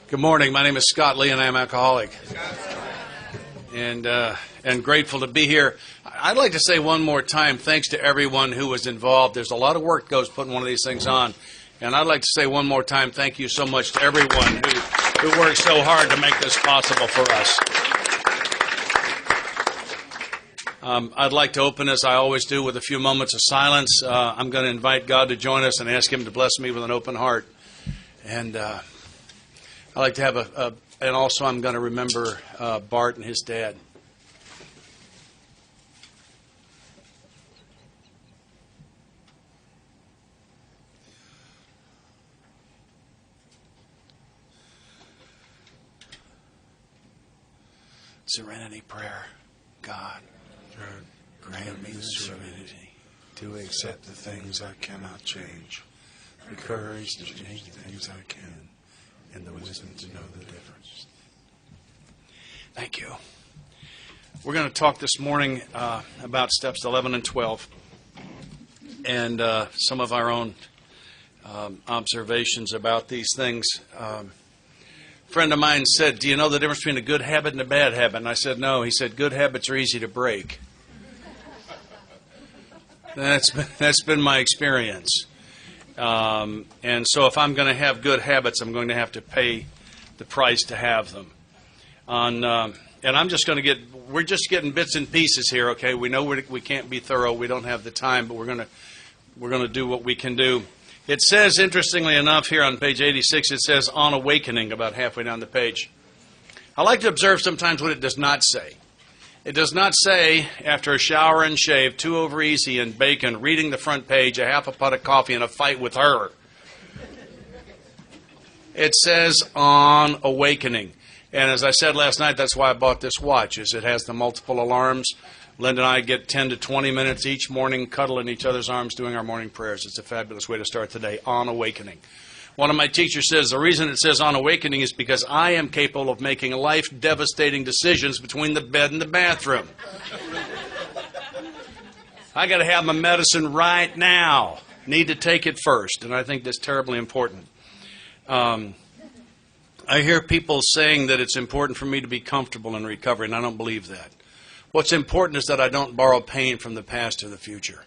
Good morning. My name is Scott Lee, and I'm an alcoholic. And grateful to be here. I'd like to say one more time, thanks to everyone who was involved. There's a lot of work goes putting one of these things on. And I'd like to say one more time, thank you so much to everyone who worked so hard to make this possible for us. I'd like to open, as I always do, with a few moments of silence. I'm going to invite God to join us and ask Him to bless me with an open heart. And I'd like to have and also I'm going to remember Bart and his dad. Serenity prayer. God, grant me the serenity to accept the things I cannot change, the courage to change the things I can, and the wisdom to know the difference. Thank you. We're going to talk this morning about steps 11 and 12 and some of our own observations about these things. A friend of mine said, do you know the difference between a good habit and a bad habit? And I said, no. He said, good habits are easy to break. That's been my experience. And so if I'm going to have good habits, I'm going to have to pay the price to have them. And I'm just going to we're just getting bits and pieces here, okay? We know we can't be thorough. We don't have the time, but we're going to do what we can do. It says, interestingly enough, here on page 86, it says, on awakening, about halfway down the page. I like to observe sometimes what it does not say. It does not say, after a shower and shave, 2 over easy and bacon, reading the front page, a half a pot of coffee, and a fight with her. It says, on awakening. And as I said last night, that's why I bought this watch, is it has the multiple alarms. Linda and I get 10 to 20 minutes each morning, cuddle in each other's arms, doing our morning prayers. It's a fabulous way to start the day, on awakening. One of my teachers says, the reason it says on awakening is because I am capable of making life-devastating decisions between the bed and the bathroom. I got to have my medicine right now. Need to take it first, and I think that's terribly important. I hear people saying that it's important for me to be comfortable in recovery, and I don't believe that. What's important is that I don't borrow pain from the past or the future.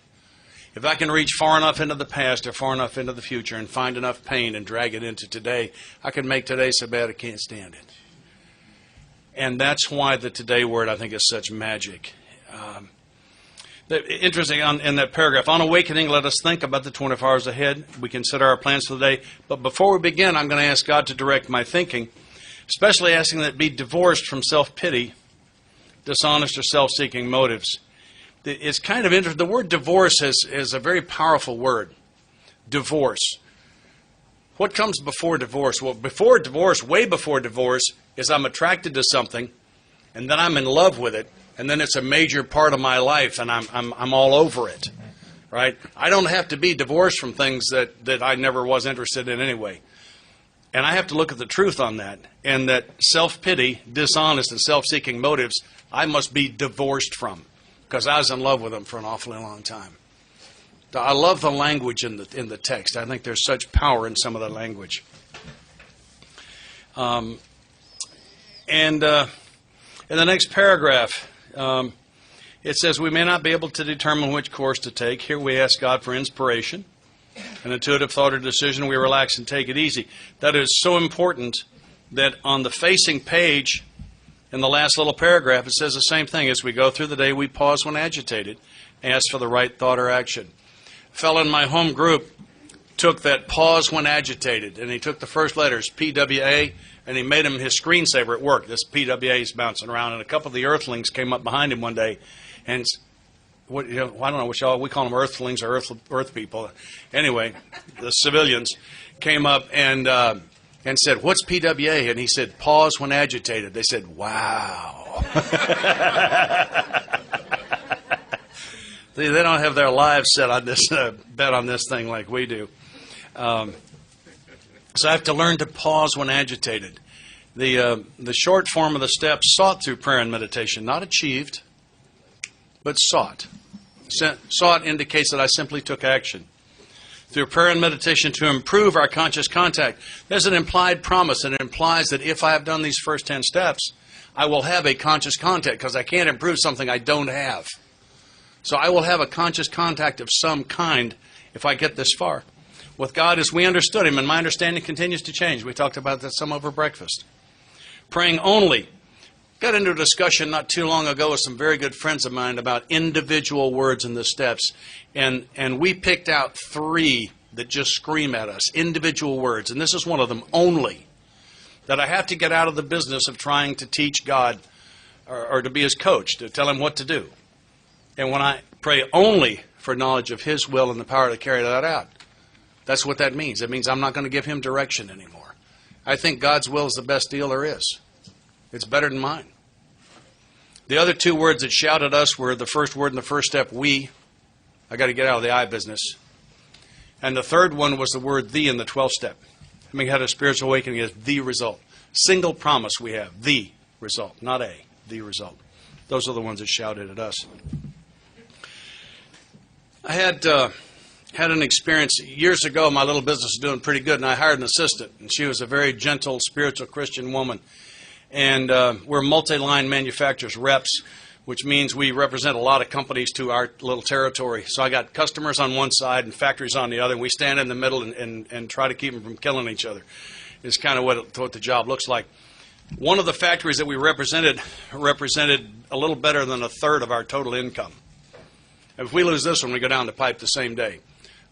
If I can reach far enough into the past or far enough into the future and find enough pain and drag it into today, I can make today so bad I can't stand it. And that's why the today word, I think, is such magic. Interesting, in that paragraph, on awakening, let us think about the 24 hours ahead. We consider our plans for the day. But before we begin, I'm going to ask God to direct my thinking, especially asking that it be divorced from self-pity, dishonest or self-seeking motives. It's kind of interesting. The word divorce is a very powerful word. Divorce. What comes before divorce? Well, before divorce, way before divorce, is I'm attracted to something, and then I'm in love with it, and then it's a major part of my life, and I'm all over it. Right? I don't have to be divorced from things that I never was interested in anyway. And I have to look at the truth on that, and that self-pity, dishonest, and self-seeking motives, I must be divorced from, because I was in love with them for an awfully long time. I love the language in the text. I think there's such power in some of the language. And in the next paragraph, it says, we may not be able to determine which course to take. Here we ask God for inspiration, an intuitive thought or decision. We relax and take it easy. That is so important that on the facing page, in the last little paragraph, it says the same thing. As we go through the day, we pause when agitated, ask for the right thought or action. A fellow in my home group took that pause when agitated, and he took the first letters, PWA, and he made them his screensaver at work. This PWA is bouncing around, and a couple of the earthlings came up behind him one day, and I don't know what y'all, we call them earthlings or earth people. Anyway, the civilians came up and said, what's PWA? And he said, pause when agitated. They said, wow. They don't have their lives set on this, bet on this thing like we do. So I have to learn to pause when agitated. The short form of the steps sought through prayer and meditation, not achieved, but sought. Sought indicates that I simply took action. through prayer and meditation to improve our conscious contact. There's an implied promise, and it implies that if I have done these first 10 steps, I will have a conscious contact, because I can't improve something I don't have. So I will have a conscious contact of some kind if I get this far. With God, as we understood Him, and my understanding continues to change. We talked about that some over breakfast. Praying only. Got into a discussion not too long ago with some very good friends of mine about individual words in the steps. And we picked out 3 that just scream at us, individual words. And this is one of them, only. That I have to get out of the business of trying to teach God or to be His coach, to tell Him what to do. And when I pray only for knowledge of His will and the power to carry that out, that's what that means. It means I'm not going to give Him direction anymore. I think God's will is the best deal there is. It's better than mine. The other 2 words that shouted us were the first word in the first step, we. I got to get out of the I business. And the third one was the word the in the 12th step. I mean, had a spiritual awakening as the result. Single promise we have, the result, not a, the result. Those are the ones that shouted at us. I had an experience years ago. My little business was doing pretty good, and I hired an assistant. And she was a very gentle, spiritual Christian woman. And we're multi-line manufacturers, reps, which means we represent a lot of companies to our little territory. So I got customers on one side and factories on the other, and we stand in the middle and try to keep them from killing each other. It's kind of what the job looks like. One of the factories that we represented a little better than a third of our total income. If we lose this one, we go down the pipe the same day.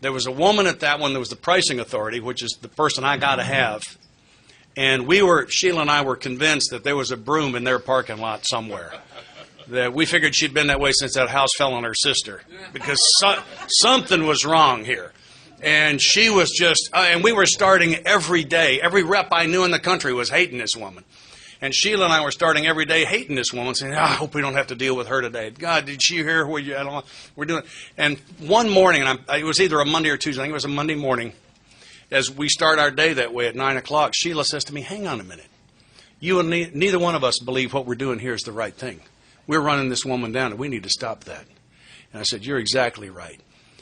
There was a woman at that one that was the pricing authority, which is the person I got to have. And Sheila and I were convinced that there was a broom in their parking lot somewhere. That we figured she'd been that way since that house fell on her sister, because something was wrong here. And she was just, and we were starting every day. Every rep I knew in the country was hating this woman. And Sheila and I were starting every day hating this woman, saying, I hope we don't have to deal with her today. God, did she hear what we're doing? And one morning, it was either a Monday or Tuesday, I think it was a Monday morning, as we start our day that way at 9 o'clock, Sheila says to me, hang on a minute. You and neither one of us believe what we're doing here is the right thing. We're running this woman down, and we need to stop that. And I said, you're exactly right.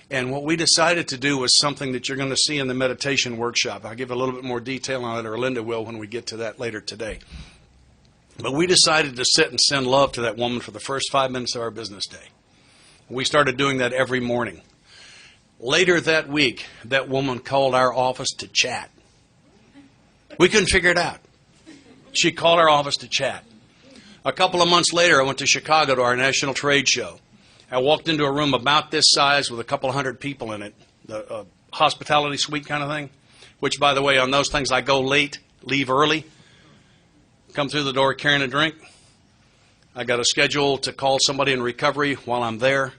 And what we decided to do was something that you're going to see in the meditation workshop. I'll give a little bit more detail on it, or Linda will when we get to that later today. But we decided to sit and send love to that woman for the first 5 minutes of our business day. We started doing that every morning. Later that week, that woman called our office to chat. We couldn't figure it out. She called our office to chat. A couple of months later, I went to Chicago to our national trade show. I walked into a room about this size with a couple of hundred people in it, the hospitality suite kind of thing, which, by the way, on those things, I go late, leave early, come through the door carrying a drink. I got a schedule to call somebody in recovery while I'm there.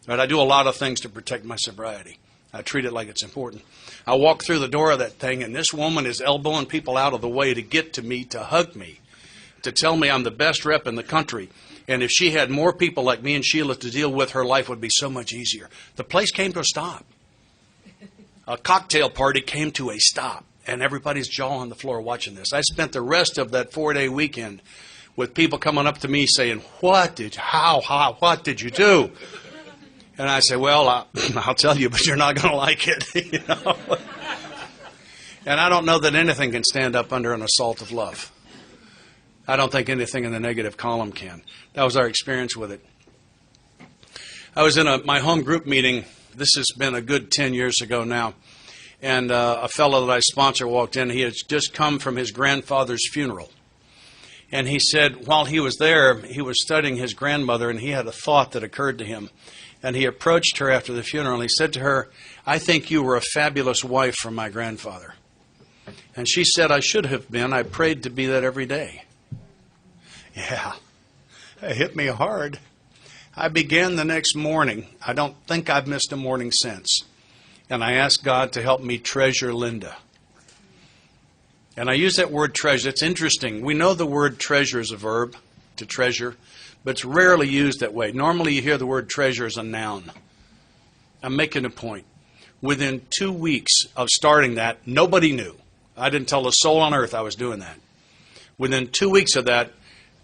Right? I do a lot of things to protect my sobriety. I treat it like it's important. I walk through the door of that thing, and this woman is elbowing people out of the way to get to me, to hug me, to tell me I'm the best rep in the country. And if she had more people like me and Sheila to deal with, her life would be so much easier. The place came to a stop. A cocktail party came to a stop, and everybody's jaw on the floor watching this. I spent the rest of that 4-day weekend with people coming up to me saying, what did you do? And I say, well, I'll tell you, but you're not going to like it. You know? And I don't know that anything can stand up under an assault of love. I don't think anything in the negative column can. That was our experience with it. I was in my home group meeting. This has been a good 10 years ago now. And a fellow that I sponsor walked in. He had just come from his grandfather's funeral. And he said while he was there, he was studying his grandmother, and he had a thought that occurred to him. And he approached her after the funeral, and he said to her, I think you were a fabulous wife for my grandfather. And she said, I should have been. I prayed to be that every day. Yeah, it hit me hard. I began the next morning. I don't think I've missed a morning since. And I asked God to help me treasure Linda. And I use that word treasure. It's interesting. We know the word treasure is a verb, to treasure, but it's rarely used that way. Normally you hear the word treasure as a noun. I'm making a point. Within 2 weeks of starting that, nobody knew. I didn't tell a soul on earth I was doing that. Within 2 weeks of that,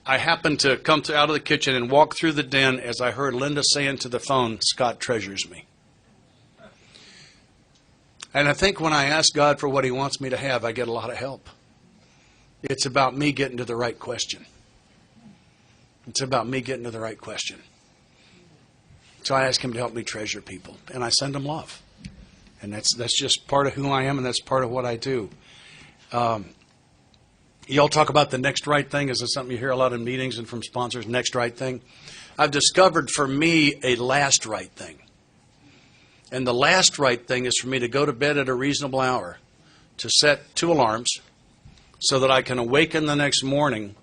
I happened to come out of the kitchen and walk through the den as I heard Linda say into the phone, Scott treasures me. And I think when I ask God for what He wants me to have, I get a lot of help. It's about me getting to the right question. It's about me getting to the right question. So I ask Him to help me treasure people, and I send them love. And that's just part of who I am, and that's part of what I do. Y'all talk about the next right thing. Is this something you hear a lot in meetings and from sponsors? Next right thing. I've discovered for me a last right thing. And the last right thing is for me to go to bed at a reasonable hour, to set 2 alarms so that I can awaken the next morning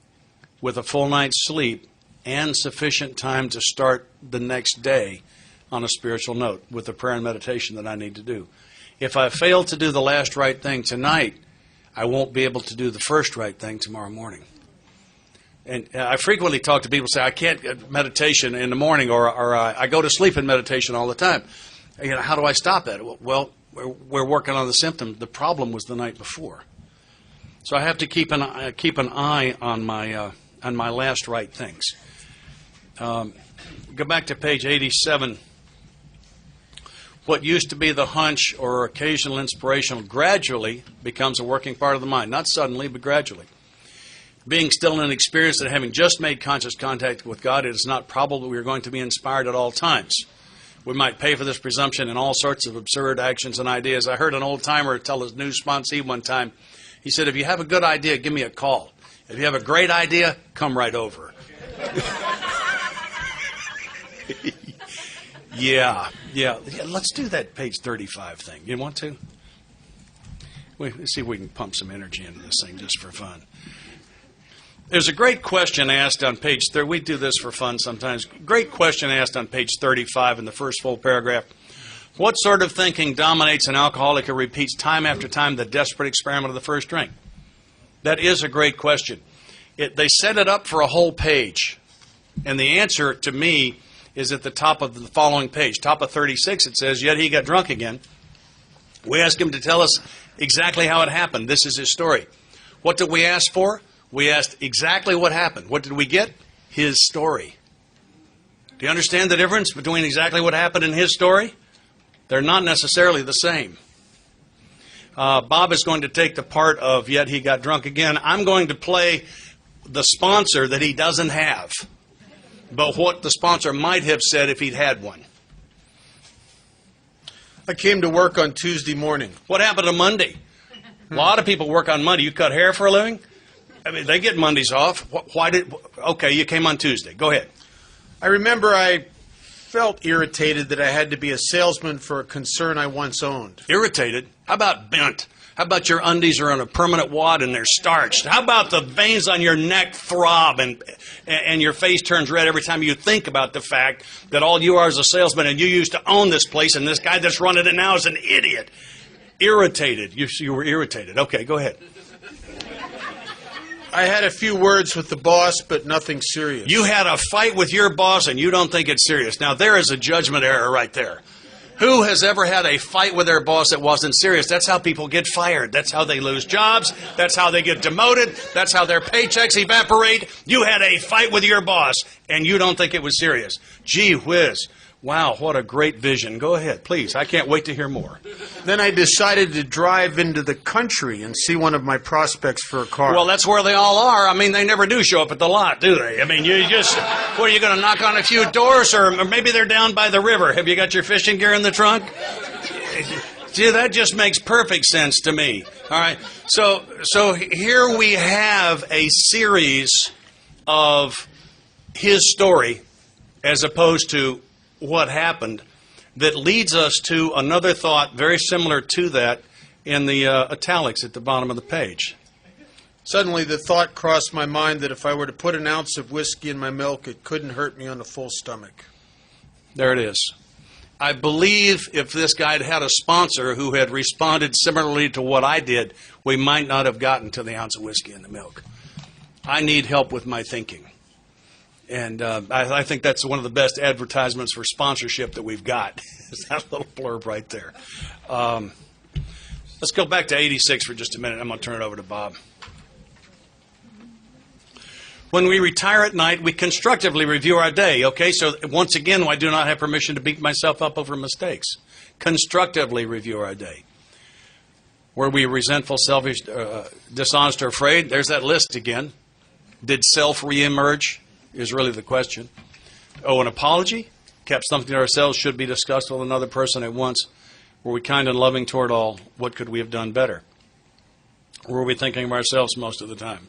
with a full night's sleep and sufficient time to start the next day on a spiritual note with the prayer and meditation that I need to do. If I fail to do the last right thing tonight, I won't be able to do the first right thing tomorrow morning. And I frequently talk to people who say, I can't get meditation in the morning, or I go to sleep in meditation all the time. How do I stop that? Well, we're working on the symptom. The problem was the night before. So I have to keep an eye on my last right things. Go back to page 87. What used to be the hunch or occasional inspiration gradually becomes a working part of the mind. Not suddenly, but gradually. Being still inexperienced and having just made conscious contact with God, it is not probable that we are going to be inspired at all times. We might pay for this presumption in all sorts of absurd actions and ideas. I heard an old-timer tell his new sponsee one time, he said, if you have a good idea, give me a call. If you have a great idea, come right over. Yeah. Let's do that page 35 thing. You want to? Let's see if we can pump some energy into this thing just for fun. There's a great question asked on page 30. We do this for fun sometimes. Great question asked on page 35 in the first full paragraph. What sort of thinking dominates an alcoholic who repeats time after time the desperate experiment of the first drink? That is a great question. They set it up for a whole page. And the answer to me is at the top of the following page. Top of 36, it says, yet he got drunk again. We asked him to tell us exactly how it happened. This is his story. What did we ask for? We asked exactly what happened. What did we get? His story. Do you understand the difference between exactly what happened and his story? They're not necessarily the same. Bob is going to take the part of yet he got drunk again. I'm going to play the sponsor that he doesn't have, but what the sponsor might have said if he'd had one. I came to work on Tuesday morning. What happened to Monday? A lot of people work on Monday. You cut hair for a living? I mean, they get Mondays off. Okay, you came on Tuesday. Go ahead. I remember I felt irritated that I had to be a salesman for a concern I once owned. Irritated? How about bent? How about your undies are on a permanent wad and they're starched? How about the veins on your neck throb and your face turns red every time you think about the fact that all you are is a salesman and you used to own this place and this guy that's running it now is an idiot? Irritated. You were irritated. Okay, go ahead. I had a few words with the boss, but nothing serious. You had a fight with your boss and you don't think it's serious. Now, there is a judgment error right there. Who has ever had a fight with their boss that wasn't serious? That's how people get fired. That's how they lose jobs. That's how they get demoted. That's how their paychecks evaporate. You had a fight with your boss and you don't think it was serious. Gee whiz. Wow, what a great vision. Go ahead, please. I can't wait to hear more. Then I decided to drive into the country and see one of my prospects for a car. Well, that's where they all are. I mean, they never do show up at the lot, do they? I mean, you just, what, are you going to knock on a few doors? Or maybe they're down by the river. Have you got your fishing gear in the trunk? See, that just makes perfect sense to me. All right. So here we have a series of his story as opposed to what happened that leads us to another thought very similar to that in the italics at the bottom of the page. Suddenly the thought crossed my mind that if I were to put an ounce of whiskey in my milk, it couldn't hurt me on a full stomach. There it is. I believe if this guy had had a sponsor who had responded similarly to what I did, we might not have gotten to the ounce of whiskey in the milk. I need help with my thinking. And I think that's one of the best advertisements for sponsorship that we've got. Is that little blurb right there. Let's go back to 86 for just a minute. I'm going to turn it over to Bob. When we retire at night, we constructively review our day. Okay, so once again, I do not have permission to beat myself up over mistakes. Constructively review our day. Were we resentful, selfish, dishonest, or afraid? There's that list again. Did self reemerge is really the question. Oh, an apology? Kept something to ourselves, should be discussed with another person at once. Were we kind and loving toward all? What could we have done better? Were we thinking of ourselves most of the time?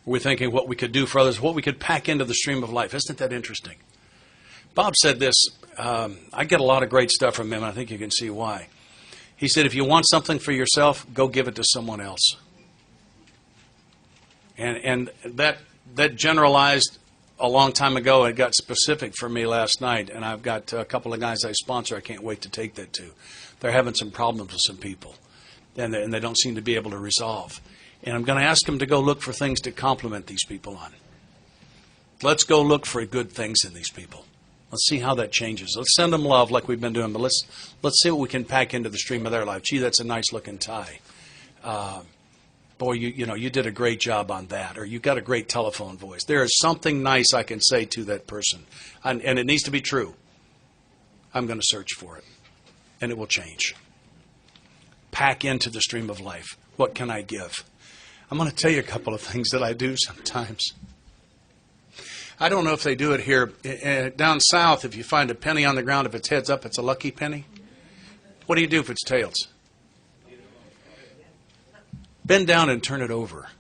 Were we thinking what we could do for others, what we could pack into the stream of life? Isn't that interesting? Bob said this. I get a lot of great stuff from him, and I think you can see why. He said, if you want something for yourself, go give it to someone else. And that generalized a long time ago. It got specific for me last night, and I've got a couple of guys I sponsor I can't wait to take that to. They're having some problems with some people, and they don't seem to be able to resolve. And I'm going to ask them to go look for things to compliment these people on. Let's go look for good things in these people. Let's see how that changes. Let's send them love like we've been doing, but let's see what we can pack into the stream of their life. Gee, that's a nice-looking tie. Boy, you did a great job on that, or you got a great telephone voice. There is something nice I can say to that person, and it needs to be true. I'm going to search for it, and it will change. Pack into the stream of life. What can I give? I'm going to tell you a couple of things that I do sometimes. I don't know if they do it here. Down south, if you find a penny on the ground, if it's heads up, it's a lucky penny. What do you do if it's tails? Bend down and turn it over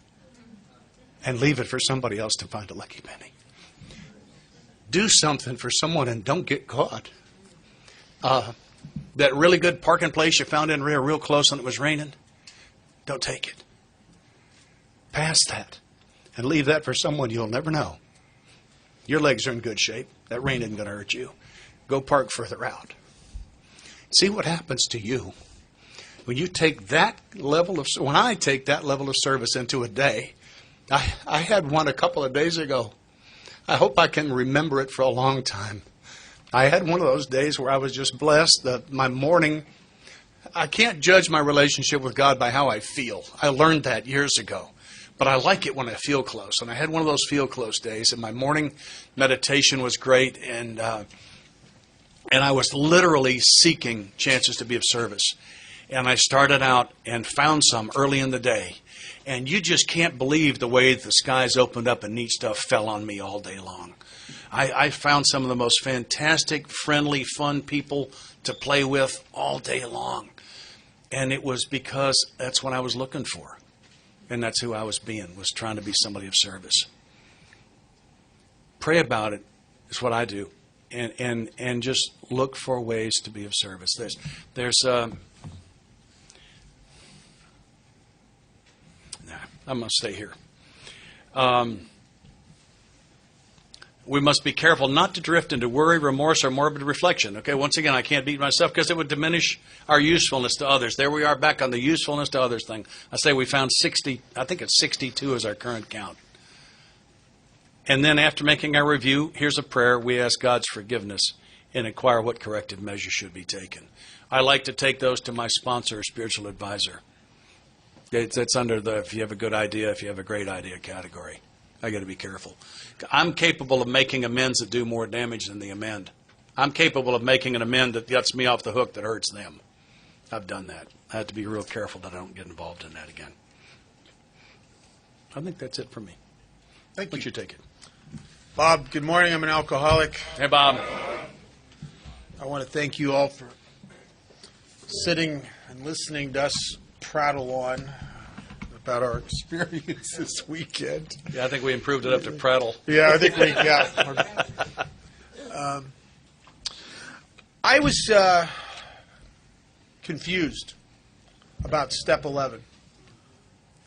and leave it for somebody else to find a lucky penny. Do something for someone and don't get caught. That really good parking place you found in real close when it was raining, don't take it. Pass that and leave that for someone you'll never know. Your legs are in good shape. That rain isn't going to hurt you. Go park further out. See what happens to you when you take that level of, when I take that level of service into a day. I had one a couple of days ago. I hope I can remember it for a long time. I had one of those days where I was just blessed. My morning, I can't judge my relationship with God by how I feel. I learned that years ago. But I like it when I feel close. And I had one of those feel close days, and my morning meditation was great, and I was literally seeking chances to be of service. And I started out and found some early in the day. And you just can't believe the way the skies opened up and neat stuff fell on me all day long. I found some of the most fantastic, friendly, fun people to play with all day long. And it was because that's what I was looking for. And that's who I was trying to be somebody of service. Pray about it is what I do. And just look for ways to be of service. I'm going to stay here. We must be careful not to drift into worry, remorse, or morbid reflection. Okay, once again, I can't beat myself because it would diminish our usefulness to others. There we are back on the usefulness to others thing. I say we found 60, I think it's 62 is our current count. And then after making our review, here's a prayer. We ask God's forgiveness and inquire what corrective measures should be taken. I like to take those to my sponsor or spiritual advisor. It's under the if you have a good idea, if you have a great idea category. I got to be careful. I'm capable of making amends that do more damage than the amend. I'm capable of making an amend that gets me off the hook that hurts them. I've done that. I have to be real careful that I don't get involved in that again. I think that's it for me. Thank you. Why don't you take it? Bob, good morning. I'm an alcoholic. Hey, Bob. I want to thank you all for sitting and listening to us prattle on about our experience this weekend. Yeah, I think we improved it up to prattle. Yeah, I think I was confused about step 11.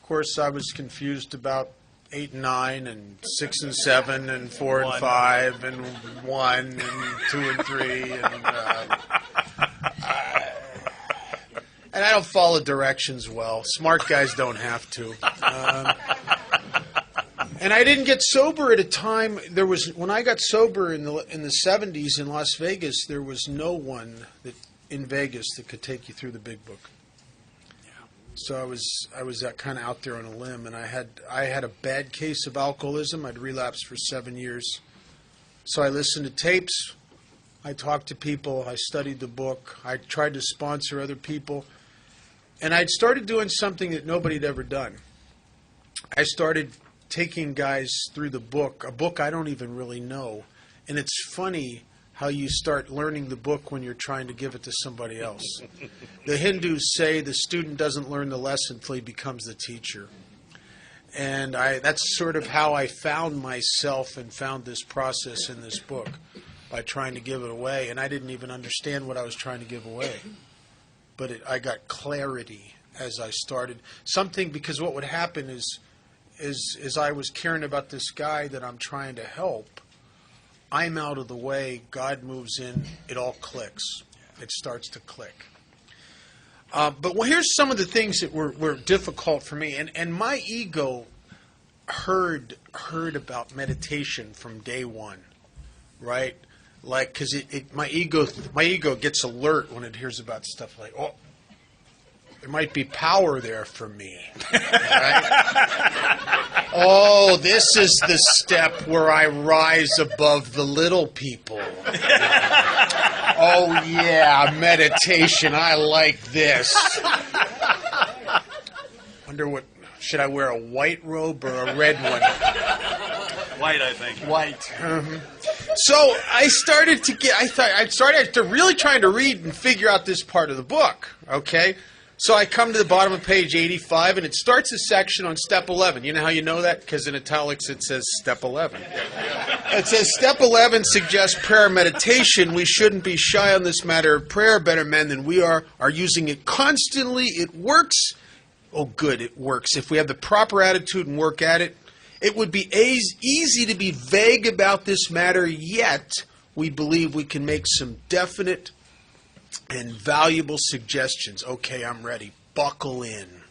Of course, I was confused about 8 and 9 and 6 and 7 and 4 and 5 and 1 and 2 and 3 and I don't follow directions well. Smart guys don't have to. And I didn't get sober at a time. When I got sober in the 70s in Las Vegas, there was no one in Vegas that could take you through the big book. So I was kind of out there on a limb, and I had a bad case of alcoholism. I'd relapsed for 7 years. So I listened to tapes. I talked to people. I studied the book. I tried to sponsor other people. And I'd started doing something that nobody had ever done. I started taking guys through a book I don't even really know. And it's funny how you start learning the book when you're trying to give it to somebody else. The Hindus say the student doesn't learn the lesson until he becomes the teacher. And that's sort of how I found myself and found this process in this book, by trying to give it away. And I didn't even understand what I was trying to give away. But I got clarity as I started. Because what would happen is I was caring about this guy that I'm trying to help, I'm out of the way, God moves in, it all clicks. It starts to click. But here's some of the things that were difficult for me. And my ego heard about meditation from day one, right? Like, because my ego gets alert when it hears about stuff like, oh, there might be power there for me. Right? Oh, this is the step where I rise above the little people. Oh, yeah, meditation. I like this. Wonder should I wear a white robe or a red one? White, I think. White. So I started to really trying to read and figure out this part of the book, okay? So I come to the bottom of page 85, and it starts a section on step 11. You know how you know that? Because in italics it says step 11. It says, step 11 suggests prayer meditation. We shouldn't be shy on this matter of prayer. Better men than we are using it constantly. It works. Oh, good, it works. If we have the proper attitude and work at it, it would be easy to be vague about this matter, yet we believe we can make some definite and valuable suggestions. Okay, I'm ready. Buckle in.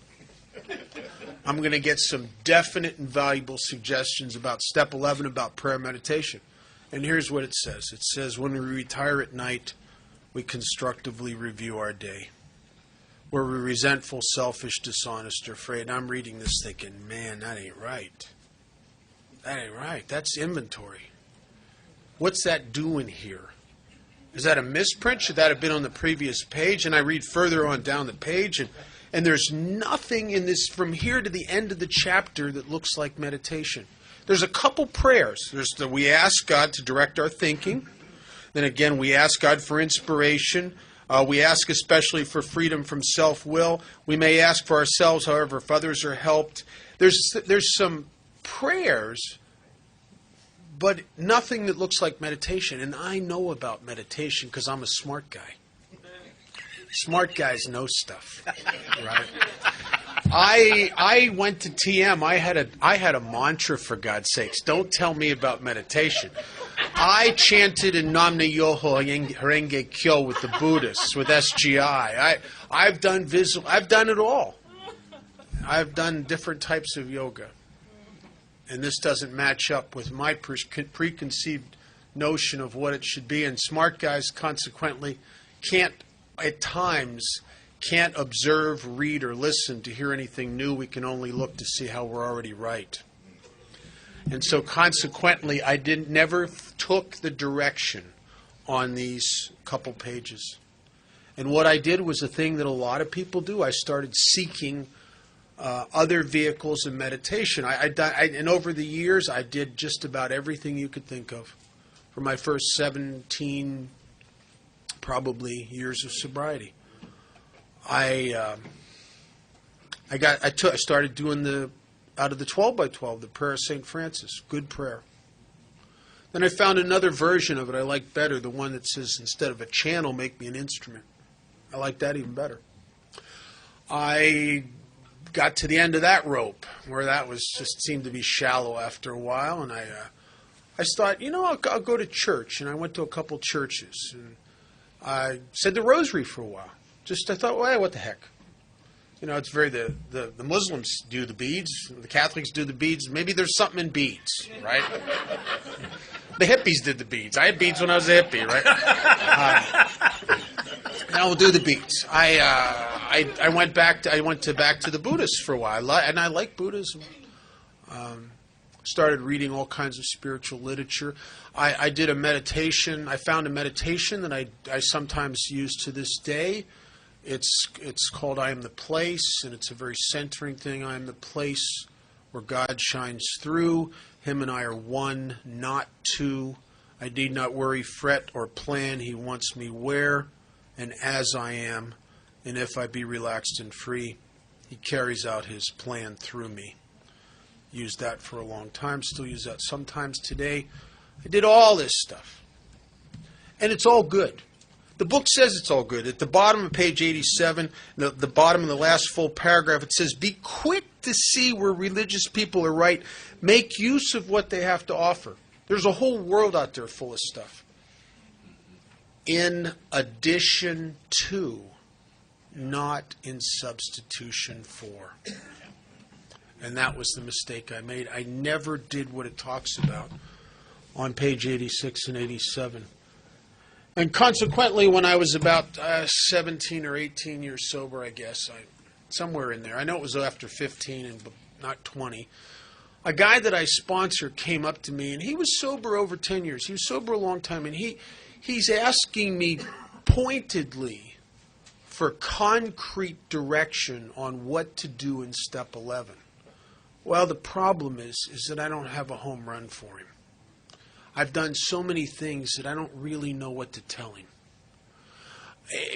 I'm going to get some definite and valuable suggestions about step 11, about prayer meditation. And here's what it says. It says, when we retire at night, we constructively review our day. Were we resentful, selfish, dishonest, or afraid? And I'm reading this thinking, man, that ain't right. That ain't right. That's inventory. What's that doing here? Is that a misprint? Should that have been on the previous page? And I read further on down the page, and there's nothing in this from here to the end of the chapter that looks like meditation. There's a couple prayers. We ask God to direct our thinking. Then again, we ask God for inspiration. We ask especially for freedom from self-will. We may ask for ourselves, however, if others are helped. There's some prayers, but nothing that looks like meditation. And I know about meditation because I'm a smart guy. Smart guys know stuff, right? I went to TM. I had a mantra, for God's sakes. Don't tell me about meditation. I chanted in Namna Yoho Harenge Kyo with the Buddhists, with SGI. I've done it all. I've done different types of yoga. And this doesn't match up with my preconceived notion of what it should be. And smart guys, consequently, can't observe, read, or listen to hear anything new. We can only look to see how we're already right. And so, consequently, I never took the direction on these couple pages. And what I did was a thing that a lot of people do. I started seeking other vehicles of meditation. And over the years, I did just about everything you could think of. For my first 17, probably, years of sobriety, I started doing out of the 12 by 12, the prayer of St. Francis, good prayer. Then I found another version of it I like better, the one that says, instead of a channel, make me an instrument. I like that even better. I got to the end of that rope, where that was just seemed to be shallow after a while, and I thought, I'll go to church, and I went to a couple churches, and I said the rosary for a while. I thought, well, what the heck? It's the Muslims do the beads, the Catholics do the beads. Maybe there's something in beads, right? The hippies did the beads. I had beads when I was a hippie, right? Now we'll do the beads. I went back to the Buddhists for a while, and I like Buddhism. Started reading all kinds of spiritual literature. I did a meditation. I found a meditation that I sometimes use to this day. It's called I Am the Place, and it's a very centering thing. I am the place where God shines through. Him and I are one, not two. I need not worry, fret, or plan. He wants me where and as I am, and if I be relaxed and free, He carries out His plan through me. Used that for a long time, still use that sometimes today. I did all this stuff, and it's all good. The book says it's all good. At the bottom of page 87, the bottom of the last full paragraph, it says, be quick to see where religious people are right. Make use of what they have to offer. There's a whole world out there full of stuff. In addition to, not in substitution for. And that was the mistake I made. I never did what it talks about on page 86 and 87. And consequently, when I was about 17 or 18 years sober, I guess, somewhere in there, I know it was after 15 and not 20, a guy that I sponsored came up to me, and he was sober over 10 years. He was sober a long time, and he's asking me pointedly for concrete direction on what to do in step 11. Well, the problem is that I don't have a home run for him. I've done so many things that I don't really know what to tell him.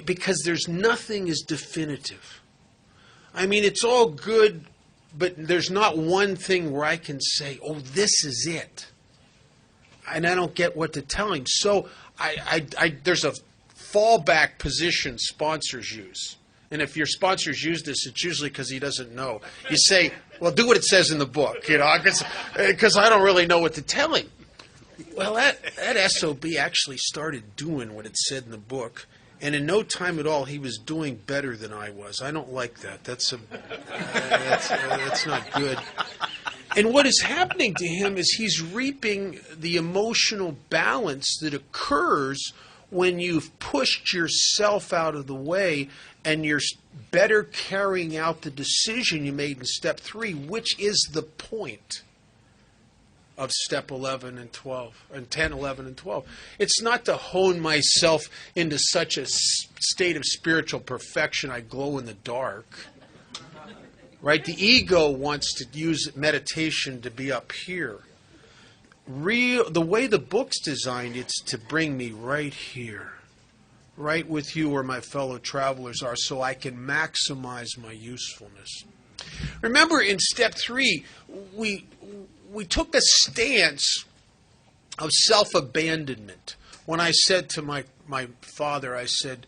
Because there's nothing as definitive. I mean, it's all good, but there's not one thing where I can say, oh, this is it. And I don't get what to tell him. So there's a fallback position sponsors use. And if your sponsors use this, it's usually because he doesn't know. You say, well, do what it says in the book, because I don't really know what to tell him. Well, that SOB actually started doing what it said in the book, and in no time at all, he was doing better than I was. I don't like that. That's not good. And what is happening to him is he's reaping the emotional balance that occurs when you've pushed yourself out of the way and you're better carrying out the decision you made in step 3, which is the point of step 11 and 12, and 10, 11, and 12. It's not to hone myself into such a state of spiritual perfection I glow in the dark. Right? The ego wants to use meditation to be up here. The way the book's designed, it's to bring me right here, right with you where my fellow travelers are, so I can maximize my usefulness. Remember, in step 3, we took a stance of self-abandonment. When I said to my father, I said,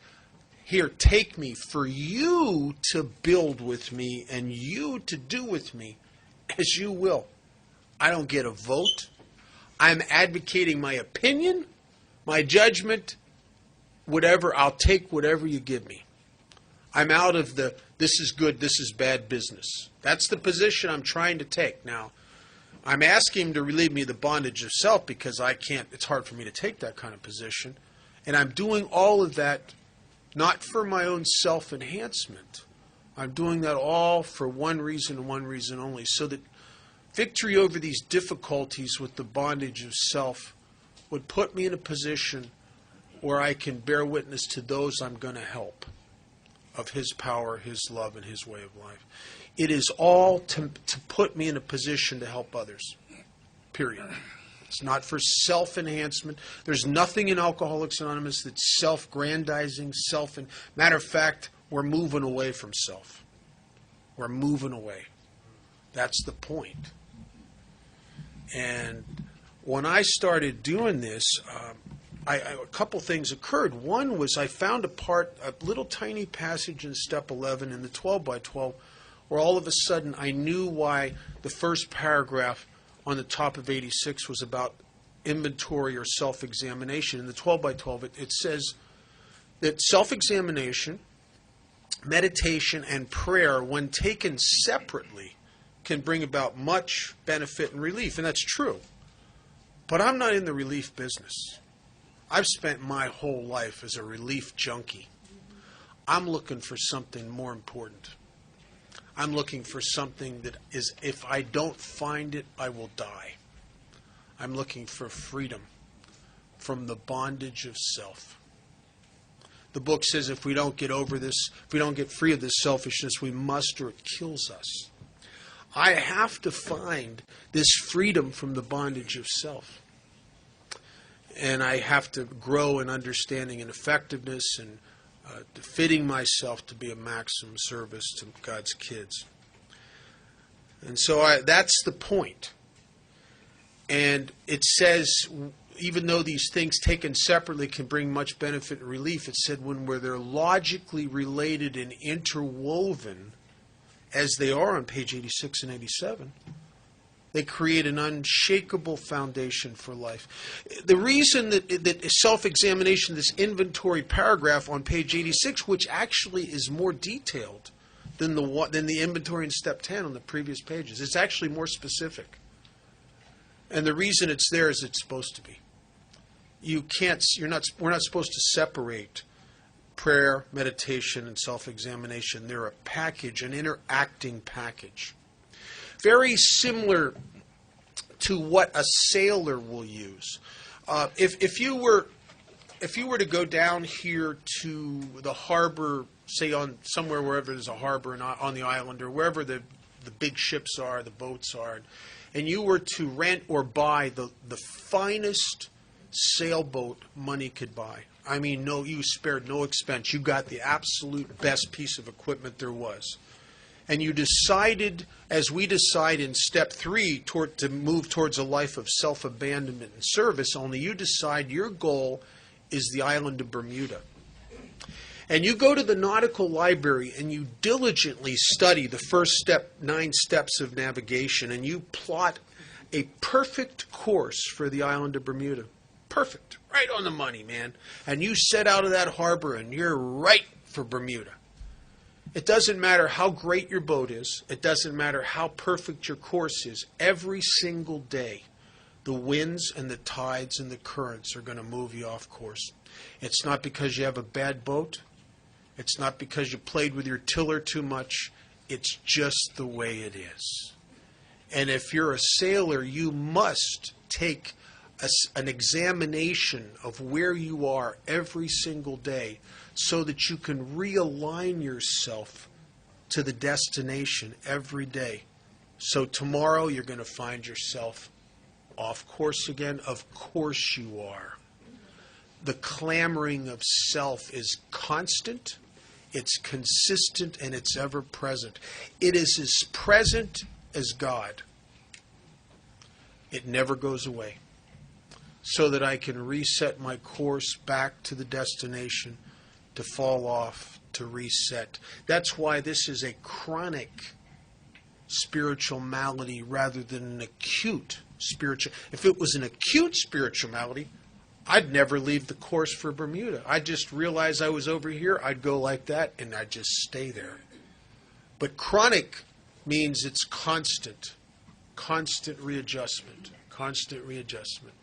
here, take me for you to build with me and you to do with me as you will. I don't get a vote. I'm advocating my opinion, my judgment, whatever. I'll take whatever you give me. I'm out of the this is good, this is bad business. That's the position I'm trying to take. Now, I'm asking him to relieve me of the bondage of self because I can't, it's hard for me to take that kind of position. And I'm doing all of that not for my own self-enhancement. I'm doing that all for one reason and one reason only, so that victory over these difficulties with the bondage of self would put me in a position where I can bear witness to those I'm going to help of His power, His love, and His way of life. It is all to put me in a position to help others, period. It's not for self-enhancement. There's nothing in Alcoholics Anonymous that's self-grandizing, matter of fact, we're moving away from self. We're moving away. That's the point. And when I started doing this, a couple things occurred. One was I found a little tiny passage in step 11 in the 12 by 12 where all of a sudden I knew why the first paragraph on the top of 86 was about inventory or self-examination. In the 12 by 12, it says that self-examination, meditation, and prayer, when taken separately, can bring about much benefit and relief. And that's true. But I'm not in the relief business. I've spent my whole life as a relief junkie. I'm looking for something more important. I'm looking for something that is, if I don't find it, I will die. I'm looking for freedom from the bondage of self. The book says if we don't get over this, if we don't get free of this selfishness, we must, or it kills us. I have to find this freedom from the bondage of self. And I have to grow in understanding and effectiveness and fitting myself to be a maximum service to God's kids. And so that's the point. And it says, even though these things taken separately can bring much benefit and relief, it said when they're logically related and interwoven, as they are on page 86 and 87, they create an unshakable foundation for life. The reason that self-examination, this inventory paragraph on page 86, which actually is more detailed than the inventory in step 10 on the previous pages, it's actually more specific. And the reason it's there is it's supposed to be. We're not supposed to separate prayer, meditation, and self-examination. They're a package, an interacting package. Very similar to what a sailor will use. If you were to go down here to the harbor, say on somewhere wherever there's a harbor on the island or wherever the big ships are, the boats are, and you were to rent or buy the finest sailboat money could buy. I mean, no, you spared no expense. You got the absolute best piece of equipment there was. And you decided, as we decide in step 3, to move towards a life of self-abandonment and service, only you decide your goal is the island of Bermuda. And you go to the nautical library and you diligently study the first 9 steps of navigation, and you plot a perfect course for the island of Bermuda. Perfect. Right on the money, man. And you set out of that harbor and you're right for Bermuda. It doesn't matter how great your boat is. It doesn't matter how perfect your course is. Every single day, the winds and the tides and the currents are going to move you off course. It's not because you have a bad boat. It's not because you played with your tiller too much. It's just the way it is. And if you're a sailor, you must take an examination of where you are every single day so that you can realign yourself to the destination every day. So tomorrow you're going to find yourself off course again. Of course you are. The clamoring of self is constant, it's consistent, and it's ever present. It is as present as God. It never goes away. So that I can reset my course back to the destination, to fall off, to reset. That's why this is a chronic spiritual malady rather than an acute spiritual. If it was an acute spiritual malady, I'd never leave the course for Bermuda. I'd just realize I was over here, I'd go like that, and I'd just stay there. But chronic means it's constant readjustment, constant readjustment.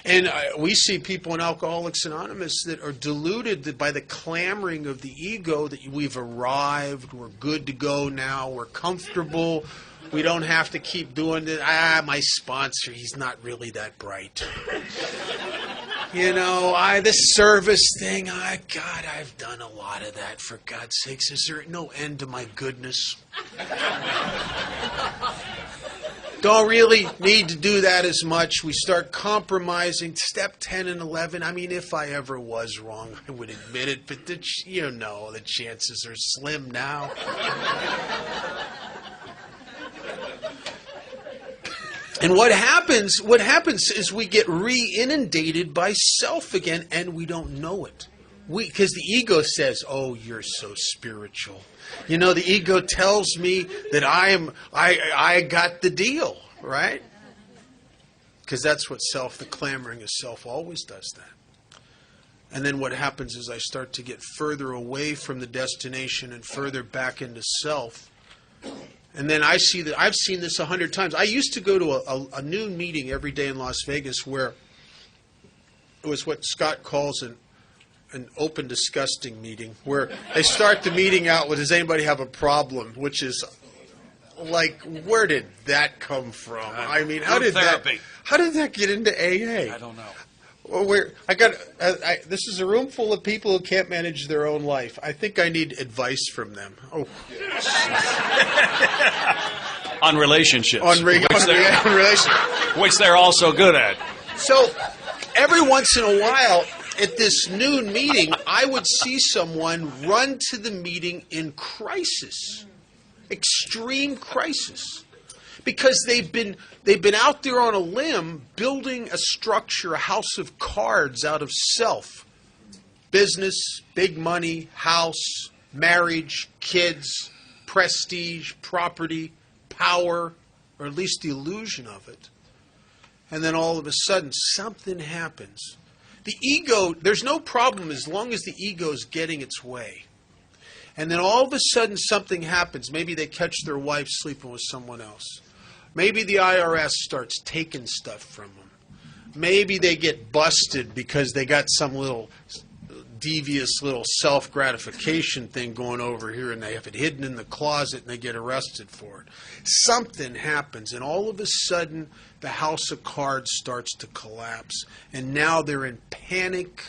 And we see people in Alcoholics Anonymous that are deluded by the clamoring of the ego that we've arrived, we're good to go now, we're comfortable, we don't have to keep doing it. My sponsor, he's not really that bright. You know, this service thing, God, I've done a lot of that, for God's sakes. Is there no end to my goodness? Don't really need to do that as much. We start compromising. Step 10 and 11. I mean, if I ever was wrong, I would admit it. But the chances are slim now. And what happens is we get re-inundated by self again, and we don't know it. Because the ego says, "Oh, you're so spiritual." You know, the ego tells me that I got the deal, right? Because that's what the clamoring of self always does that. And then what happens is I start to get further away from the destination and further back into self. And then I see that I've seen this 100 times. I used to go to a noon meeting every day in Las Vegas where it was what Scott calls an open disgusting meeting, where they start the meeting out with, "Does anybody have a problem?" Which is like, where did that come from? I mean, how did that get into AA? I don't know. Well, this is a room full of people who can't manage their own life. I think I need advice from them. Oh, On relationships, on relation. which they're also good at. So every once in a while, at this noon meeting, I would see someone run to the meeting in crisis, extreme crisis, because they've been out there on a limb building a structure, a house of cards out of self, business, big money, house, marriage, kids, prestige, property, power, or at least the illusion of it. And then all of a sudden, something happens. The ego, there's no problem as long as the ego is getting its way. And then all of a sudden, something happens. Maybe they catch their wife sleeping with someone else. Maybe the IRS starts taking stuff from them. Maybe they get busted because they got some little devious little self-gratification thing going over here, and they have it hidden in the closet, and they get arrested for it. Something happens, and all of a sudden, the house of cards starts to collapse, and now they're in panic,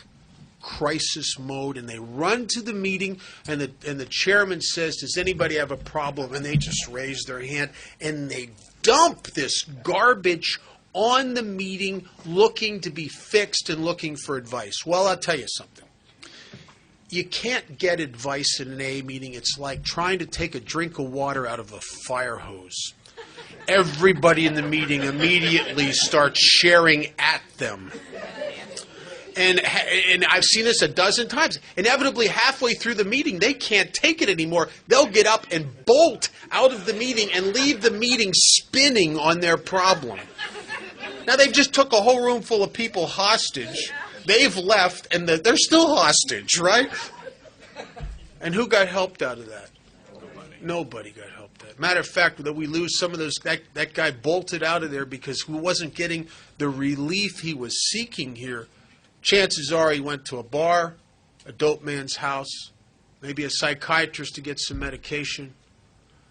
crisis mode, and they run to the meeting, and the chairman says, "Does anybody have a problem?" And they just raise their hand, and they dump this garbage on the meeting, looking to be fixed and looking for advice. Well, I'll tell you something. You can't get advice in an AA meeting. It's like trying to take a drink of water out of a fire hose. Everybody in the meeting immediately starts sharing at them. And I've seen this a dozen times. Inevitably, halfway through the meeting, they can't take it anymore. They'll get up and bolt out of the meeting and leave the meeting spinning on their problem. Now, they've just took a whole room full of people hostage. They've left, and they're still hostage, right? And who got helped out of that? Nobody got helped out. Matter of fact, that we lose some of those. That guy bolted out of there because he wasn't getting the relief he was seeking here. Chances are he went to a bar, a dope man's house, maybe a psychiatrist to get some medication.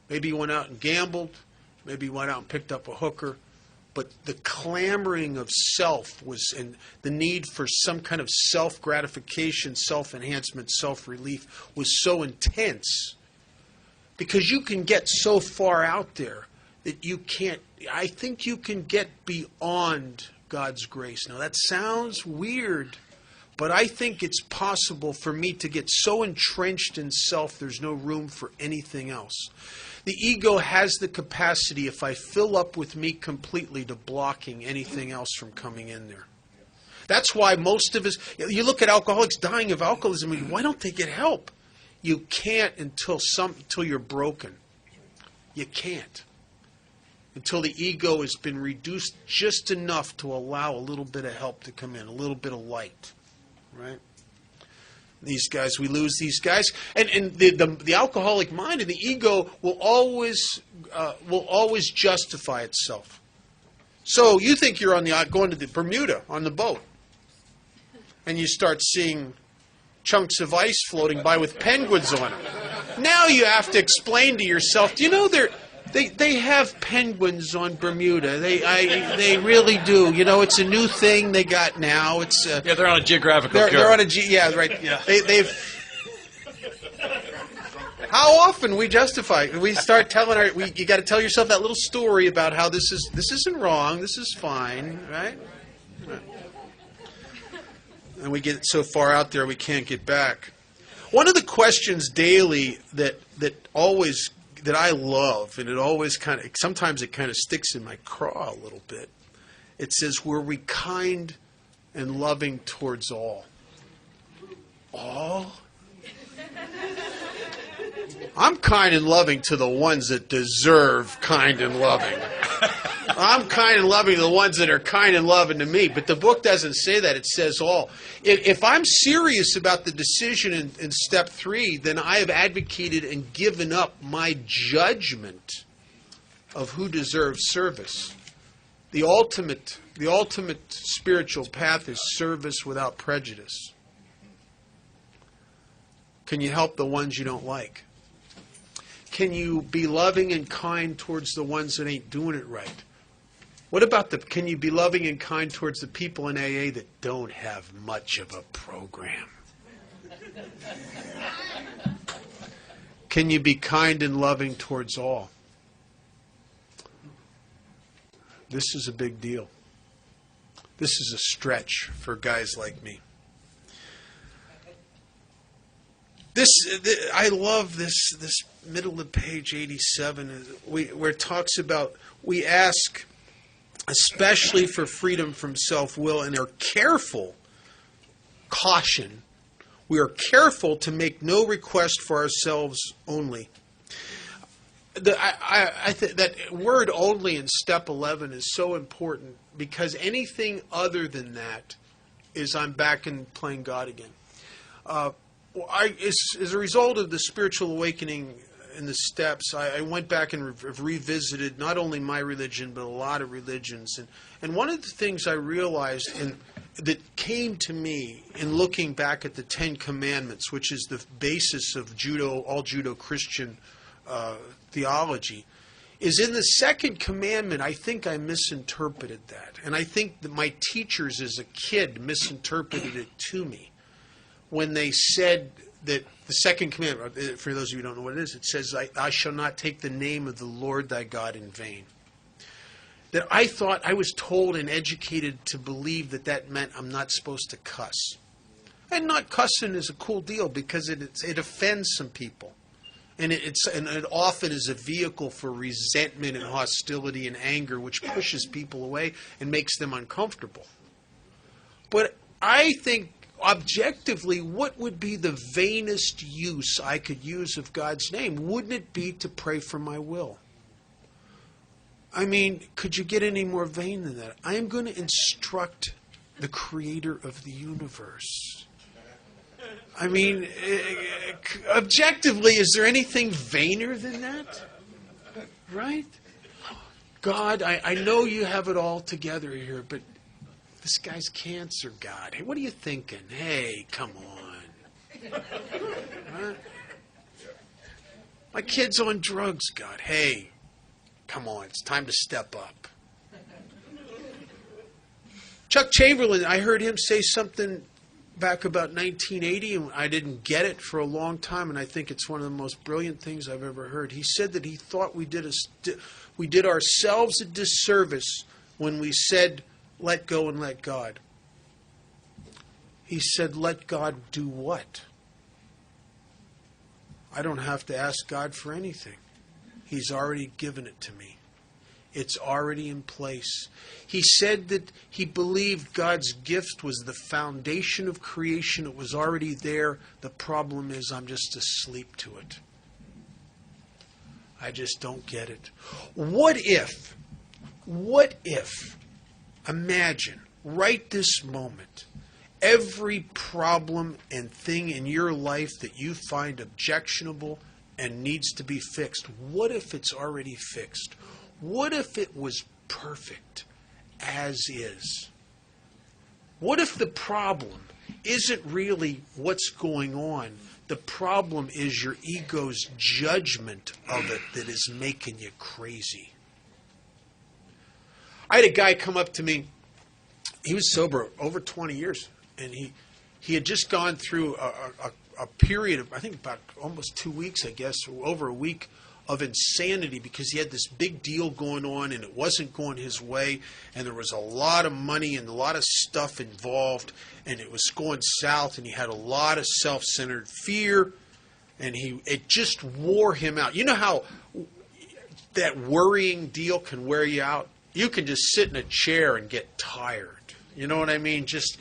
Maybe he went out and gambled. Maybe he went out and picked up a hooker. But the clamoring of self was, and the need for some kind of self-gratification, self-enhancement, self-relief was so intense. Because you can get so far out there that you can't, I think you can get beyond God's grace. Now that sounds weird, but I think it's possible for me to get so entrenched in self there's no room for anything else. The ego has the capacity, if I fill up with me completely, to blocking anything else from coming in there. That's why most of us, you look at alcoholics dying of alcoholism, and why don't they get help? You can't until you're broken. You can't. Until the ego has been reduced just enough to allow a little bit of help to come in, a little bit of light, right? These guys, we lose these guys, and the alcoholic mind and the ego will always justify itself. So you think you're going to the Bermuda on the boat, and you start seeing chunks of ice floating by with penguins on them. Now you have to explain to yourself, do you know they have penguins on Bermuda? They really do. You know, it's a new thing they got now. It's Yeah, they're on a geographical cure. they're on a yeah, right. Yeah. They've. How often we justify? We start telling you got to tell yourself that little story about how this isn't wrong. This is fine, right? And we get so far out there we can't get back. One of the questions daily that I love, and it always sometimes it kind of sticks in my craw a little bit. It says, "Were we kind and loving towards all?" All? I'm kind and loving to the ones that deserve kind and loving. I'm kind and loving to the ones that are kind and loving to me. But the book doesn't say that. It says all. If I'm serious about the decision in step 3, then I have advocated and given up my judgment of who deserves service. The ultimate spiritual path is service without prejudice. Can you help the ones you don't like? Can you be loving and kind towards the ones that ain't doing it right? What about can you be loving and kind towards the people in AA that don't have much of a program? Can you be kind and loving towards all? This is a big deal. This is a stretch for guys like me. I love this middle of page 87 where it talks about we ask especially for freedom from self-will and are careful, caution, we are careful to make no request for ourselves only. I think that word only in step 11 is so important because anything other than that is I'm back in playing God again. As a result of the spiritual awakening in the steps, I went back and revisited not only my religion but a lot of religions. And one of the things I realized that came to me in looking back at the Ten Commandments, which is the basis of all Judeo-Christian theology, is in the second commandment, I think I misinterpreted that. And I think that my teachers as a kid misinterpreted it to me when they said that the second commandment, for those of you who don't know what it is, it says, I shall not take the name of the Lord thy God in vain. That I thought, I was told and educated to believe that meant I'm not supposed to cuss. And not cussing is a cool deal because it offends some people. And it often is a vehicle for resentment and hostility and anger, which pushes people away and makes them uncomfortable. But I think, objectively, what would be the vainest use I could use of God's name? Wouldn't it be to pray for my will? I mean, could you get any more vain than that? I am going to instruct the creator of the universe. I mean, objectively, is there anything vainer than that? Right? God, I know you have it all together here, but this guy's cancer, God. Hey, what are you thinking? Hey, come on. Right? My kid's on drugs, God. Hey, come on. It's time to step up. Chuck Chamberlain, I heard him say something back about 1980, and I didn't get it for a long time, and I think it's one of the most brilliant things I've ever heard. He said that he thought we did ourselves a disservice when we said, let go and let God. He said, let God do what? I don't have to ask God for anything. He's already given it to me. It's already in place. He said that he believed God's gift was the foundation of creation. It was already there. The problem is I'm just asleep to it. I just don't get it. What if, imagine, right this moment, every problem and thing in your life that you find objectionable and needs to be fixed, what if it's already fixed? What if it was perfect as is? What if the problem isn't really what's going on? The problem is your ego's judgment of it that is making you crazy. I had a guy come up to me. He was sober over 20 years, and he had just gone through a period of, I think, about almost 2 weeks, I guess, or over a week, of insanity because he had this big deal going on and it wasn't going his way, and there was a lot of money and a lot of stuff involved, and it was going south, and he had a lot of self-centered fear, and it just wore him out. You know how that worrying deal can wear you out? You can just sit in a chair and get tired. You know what I mean? Just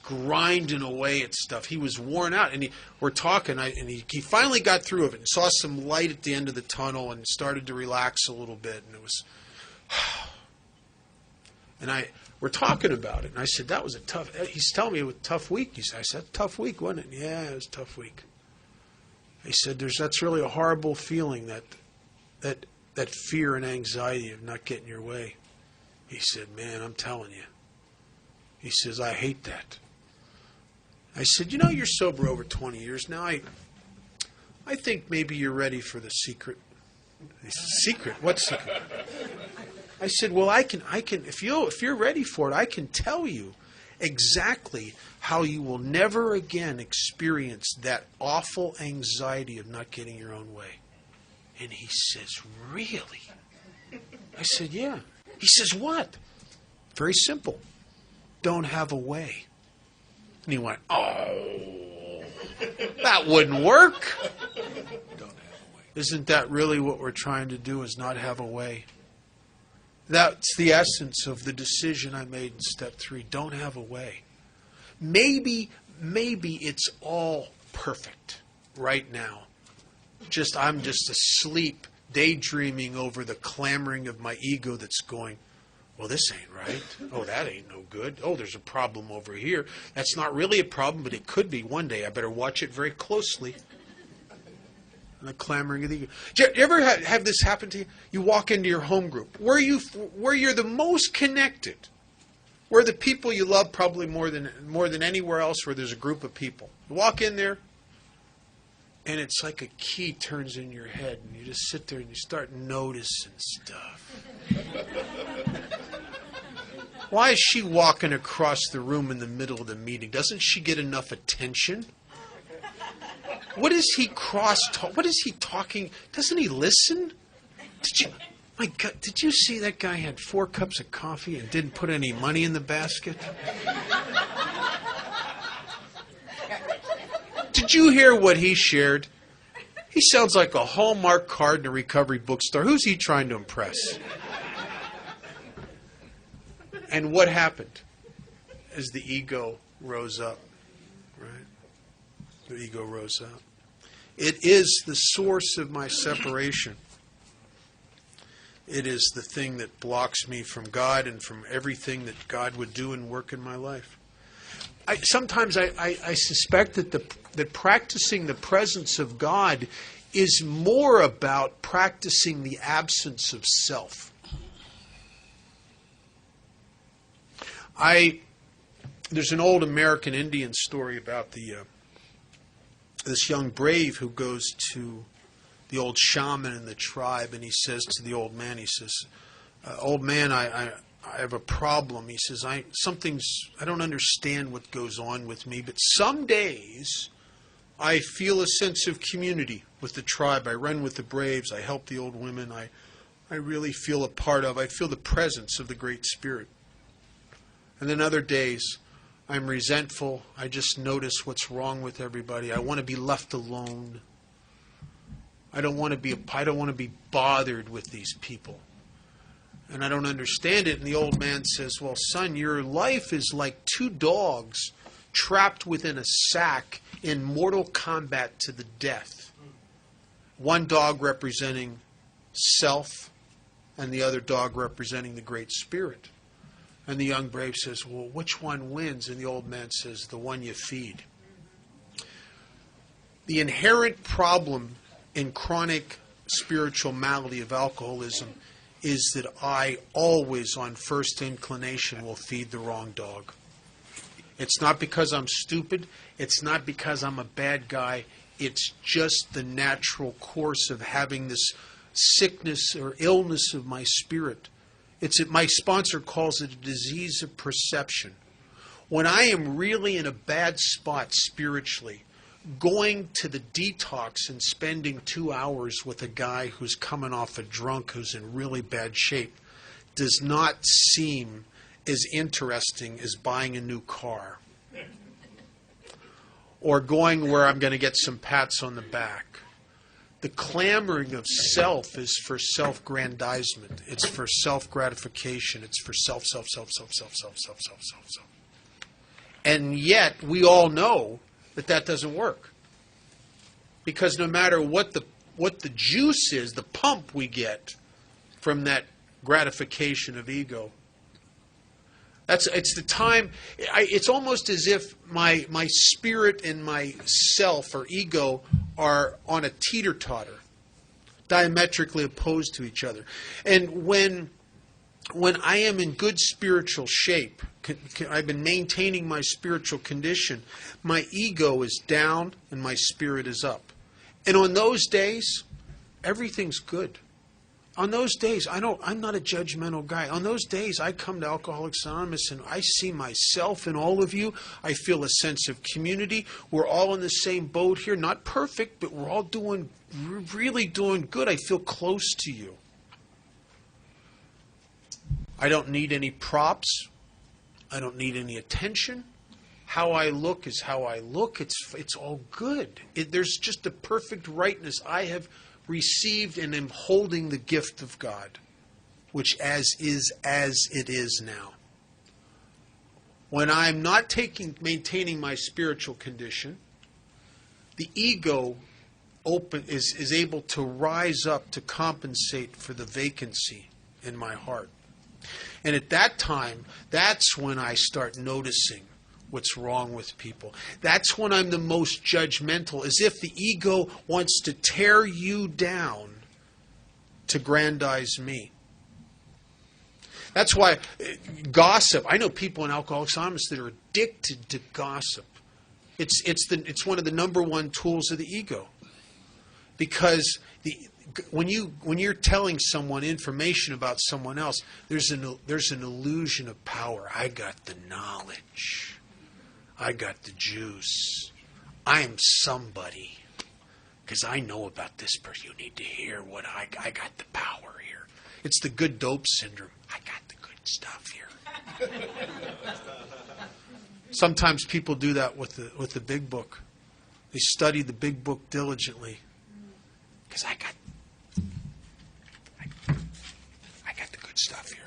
grinding away at stuff. He was worn out, and we're talking, and he finally got through it and saw some light at the end of the tunnel and started to relax a little bit, and it was, and we're talking about it, and I said, that was a tough, he's telling me it was a tough week. I said, tough week, wasn't it? Yeah, it was a tough week. He said, that's really a horrible feeling, that fear and anxiety of not getting your way. He said, man, I'm telling you. He says, I hate that. I said, you're sober over 20 years now. I think maybe you're ready for the secret. He said, secret? What secret? I said, well, I can, if you're ready for it, I can tell you exactly how you will never again experience that awful anxiety of not getting your own way. And he says, really? I said, yeah. He says, what? Very simple. Don't have a way. And he went, oh, that wouldn't work. Don't have a way. Isn't that really what we're trying to do, is not have a way? That's the essence of the decision I made in step 3. Don't have a way. Maybe it's all perfect right now. I'm just asleep, daydreaming over the clamoring of my ego that's going, well, this ain't right. Oh, that ain't no good. Oh, there's a problem over here. That's not really a problem, but it could be one day. I better watch it very closely. And the clamoring of the ego. Do you ever have this happen to you? You walk into your home group where you're the most connected, where the people you love probably more than anywhere else, where there's a group of people. You walk in there, and it's like a key turns in your head, and you just sit there and you start noticing stuff. Why is she walking across the room in the middle of the meeting? Doesn't she get enough attention? What is he What is he talking? Doesn't he listen? My God, did you see that guy had 4 cups of coffee and didn't put any money in the basket? Did you hear what he shared? He sounds like a Hallmark card in a recovery bookstore. Who's he trying to impress? And what happened as the ego rose up? Right? The ego rose up. It is the source of my separation. It is the thing that blocks me from God and from everything that God would do and work in my life. Sometimes I suspect that practicing the presence of God is more about practicing the absence of self. There's an old American Indian story about this young brave who goes to the old shaman in the tribe, and he says to the old man, he says, old man, I have a problem. He says, I don't understand what goes on with me, but some days I feel a sense of community with the tribe. I run with the braves. I help the old women. I really feel a part of, I feel the presence of the Great Spirit. And then other days, I'm resentful. I just notice what's wrong with everybody. I want to be left alone. I don't want to be bothered with these people. And I don't understand it. And the old man says, well, son, your life is like 2 dogs trapped within a sack in mortal combat to the death. One dog representing self and the other dog representing the Great Spirit. And the young brave says, well, which one wins? And the old man says, the one you feed. The inherent problem in chronic spiritual malady of alcoholism is that I always, on first inclination, will feed the wrong dog. It's not because I'm stupid. It's not because I'm a bad guy. It's just the natural course of having this sickness or illness of my spirit. My sponsor calls it a disease of perception. When I am really in a bad spot spiritually, going to the detox and spending 2 hours with a guy who's coming off a drunk who's in really bad shape does not seem as interesting as buying a new car. Or going where I'm going to get some pats on the back. The clamoring of self is for self-grandizement. It's for self-gratification. It's for self. And yet, we all know that doesn't work. Because no matter what the juice is, the pump we get from that gratification of ego, it's the time. It's almost as if my spirit and my self or ego are on a teeter-totter, diametrically opposed to each other. And when I am in good spiritual shape, I've been maintaining my spiritual condition, my ego is down and my spirit is up. And on those days, everything's good. On those days, I'm not a judgmental guy. On those days, I come to Alcoholics Anonymous and I see myself in all of you. I feel a sense of community. We're all in the same boat here. Not perfect, but we're all really doing good. I feel close to you. I don't need any props. I don't need any attention. How I look is how I look. It's all good. There's just a perfect rightness. I have received and am holding the gift of God, which as it is now. When I'm not maintaining my spiritual condition, the ego is able to rise up to compensate for the vacancy in my heart. And at that time, that's when I start noticing what's wrong with people. That's when I'm the most judgmental, as if the ego wants to tear you down to grandize me. That's why gossip. I know people in Alcoholics Anonymous that are addicted to gossip. It's one of the number one tools of the ego, because when you're telling someone information about someone else, there's an illusion of power. I got the knowledge. I got the juice. I'm somebody because I know about this person. You need to hear what I got the power here. It's the good dope syndrome. I got the good stuff here. Sometimes people do that with the big book. They study the big book diligently because I got the good stuff here.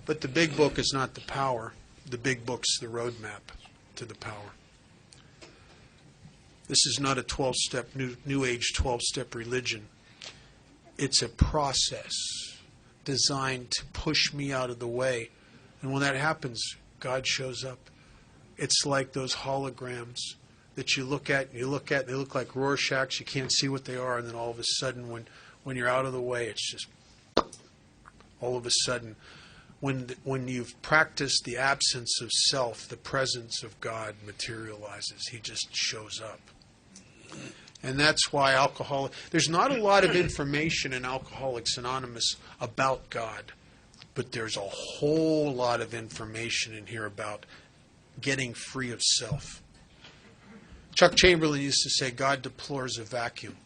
But the big book is not the power. The big book's the roadmap to the power. This is not a 12-step, New Age 12-step religion. It's a process designed to push me out of the way. And when that happens, God shows up. It's like those holograms that you look at, they look like Rorschachs. You can't see what they are, and then all of a sudden, when you're out of the way, it's just all of a sudden. When you've practiced the absence of self, the presence of God materializes. He just shows up. And that's why there's not a lot of information in Alcoholics Anonymous about God, but there's a whole lot of information in here about getting free of self. Chuck Chamberlain used to say, God deplores a vacuum.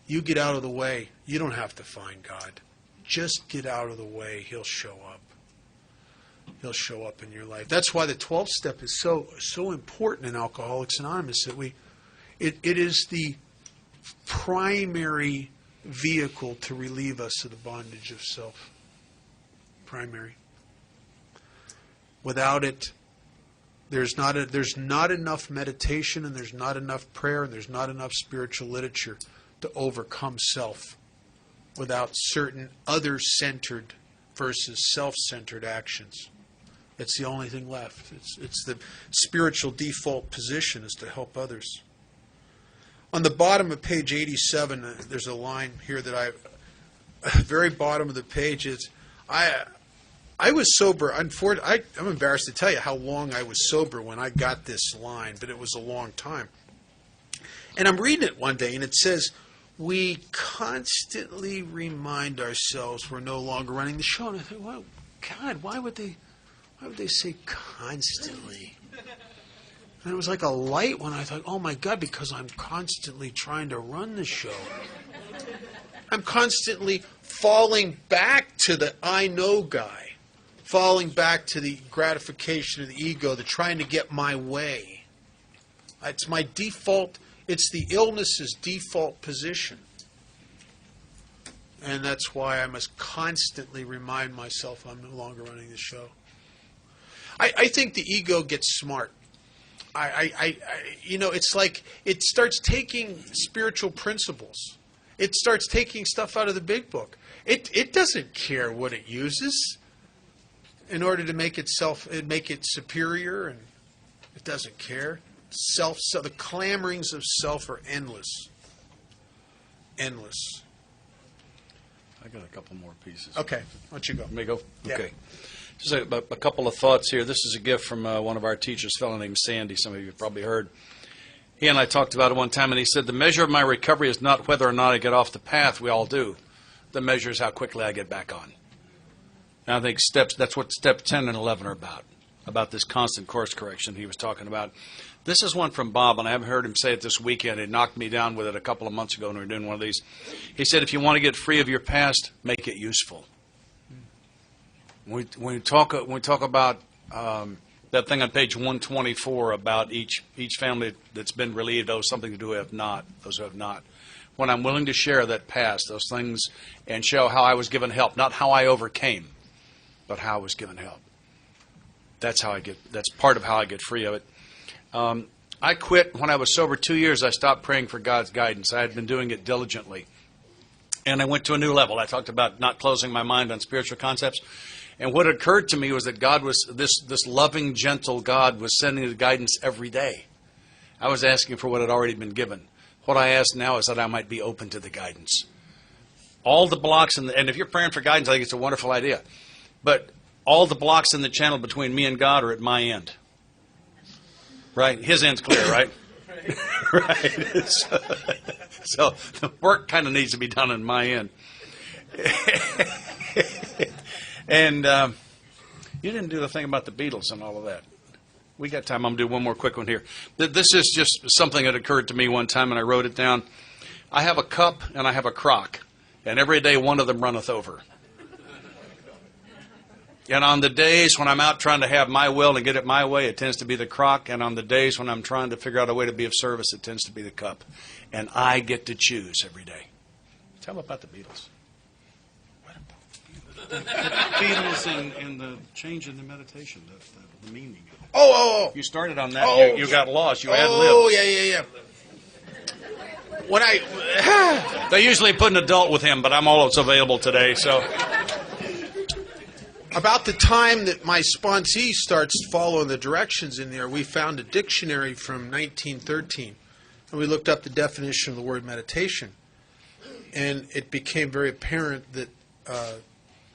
You get out of the way, you don't have to find God. Just get out of the way, He'll show up. He'll show up in your life. That's why the 12th step is so important in Alcoholics Anonymous, that it is the primary vehicle to relieve us of the bondage of self. Primary. Without it, there's not enough meditation, and there's not enough prayer, and there's not enough spiritual literature to overcome self without certain other-centered versus self-centered actions. It's the only thing left. It's the spiritual default position, is to help others. On the bottom of page 87, there's a line here that very bottom of the page is, I was sober. I'm embarrassed to tell you how long I was sober when I got this line, but it was a long time. And I'm reading it one day, and it says, we constantly remind ourselves we're no longer running the show. And I thought, well, God, why would they say constantly? And it was like a light when I thought, oh my God, because I'm constantly trying to run the show. I'm constantly falling back to the I know guy, falling back to the gratification of the ego, the trying to get my way. It's my default. It's the illness's default position. And that's why I must constantly remind myself I'm no longer running the show. I think the ego gets smart. It's like it starts taking spiritual principles. It starts taking stuff out of the big book. It doesn't care what it uses in order to make it superior, and it doesn't care. The clamorings of self are endless. Endless. I got a couple more pieces. Okay, why don't you go? Let me go? Yeah. Okay. Just a couple of thoughts here. This is a gift from one of our teachers, a fellow named Sandy. Some of you have probably heard. He and I talked about it one time, and he said, the measure of my recovery is not whether or not I get off the path. We all do. The measure is how quickly I get back on. And I think that's what step 10 and 11 are about this constant course correction he was talking about. This is one from Bob, and I haven't heard him say it this weekend. He knocked me down with it a couple of months ago when we were doing one of these. He said, if you want to get free of your past, make it useful. When we talk about that thing on page 124 about each family that's been relieved owes something to do with those who have not. When I'm willing to share that past, those things, and show how I was given help, not how I overcame, but how I was given help. That's part of how I get free of it. I quit when I was sober 2 years. I stopped praying for God's guidance. I had been doing it diligently. And I went to a new level. I talked about not closing my mind on spiritual concepts. And what occurred to me was that God was, this loving, gentle God was sending the guidance every day. I was asking for what had already been given. What I ask now is that I might be open to the guidance. All the blocks, and if you're praying for guidance, I think it's a wonderful idea. But all the blocks in the channel between me and God are at my end. Right? His end's clear, right? Right. So the work kind of needs to be done on my end. And you didn't do the thing about the Beatles and all of that. We got time. I'm going to do one more quick one here. This is just something that occurred to me one time, and I wrote it down. I have a cup and I have a crock, and every day one of them runneth over. And on the days when I'm out trying to have my will and get it my way, it tends to be the crock. And on the days when I'm trying to figure out a way to be of service, it tends to be the cup. And I get to choose every day. Tell me about the Beatles. The Beatles and the change in the meditation, the meaning. Oh. You started on that. Oh. You got lost. You ad-libbed. Oh, yeah. When They usually put an adult with him, but I'm always available today. So about the time that my sponsee starts following the directions in there, we found a dictionary from 1913, and we looked up the definition of the word meditation, and it became very apparent that